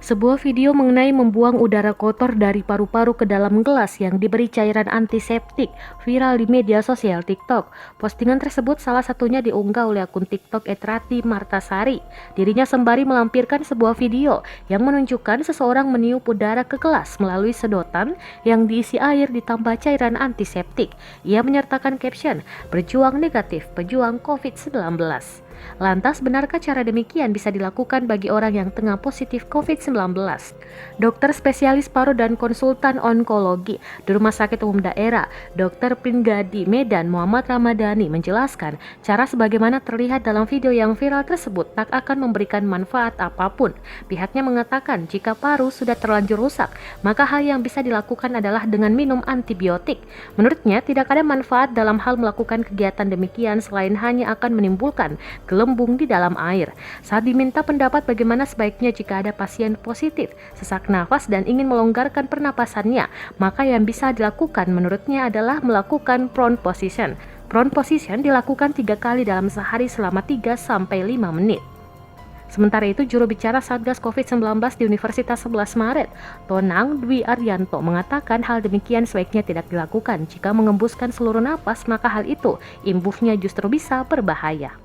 Sebuah video mengenai membuang udara kotor dari paru-paru ke dalam gelas yang diberi cairan antiseptik viral di media sosial TikTok. Postingan tersebut salah satunya diunggah oleh akun TikTok @rati_martasari. Dirinya sembari melampirkan sebuah video yang menunjukkan seseorang meniup udara ke gelas melalui sedotan yang diisi air ditambah cairan antiseptik. Ia menyertakan caption, "Berjuang negatif, pejuang COVID-19". Lantas, benarkah cara demikian bisa dilakukan bagi orang yang tengah positif COVID-19? Dokter spesialis paru dan konsultan onkologi di Rumah Sakit Umum Daerah Dr. Pinggadi Medan Muhammad Ramadhani menjelaskan cara sebagaimana terlihat dalam video yang viral tersebut tak akan memberikan manfaat apapun. Pihaknya mengatakan jika paru sudah terlanjur rusak, maka hal yang bisa dilakukan adalah dengan minum antibiotik. Menurutnya, tidak ada manfaat dalam hal melakukan kegiatan demikian selain hanya akan menimbulkan gelembung di dalam air. Saat diminta pendapat bagaimana sebaiknya jika ada pasien positif, sesak nafas dan ingin melonggarkan pernapasannya, maka yang bisa dilakukan menurutnya adalah melakukan prone position. Prone position dilakukan 3 kali dalam sehari selama 3-5 menit. Sementara itu, juru bicara Satgas COVID-19 di Universitas 11 Maret, Tonang Dwi Arianto, mengatakan hal demikian sebaiknya tidak dilakukan. Jika mengembuskan seluruh napas, maka hal itu imbufnya justru bisa berbahaya.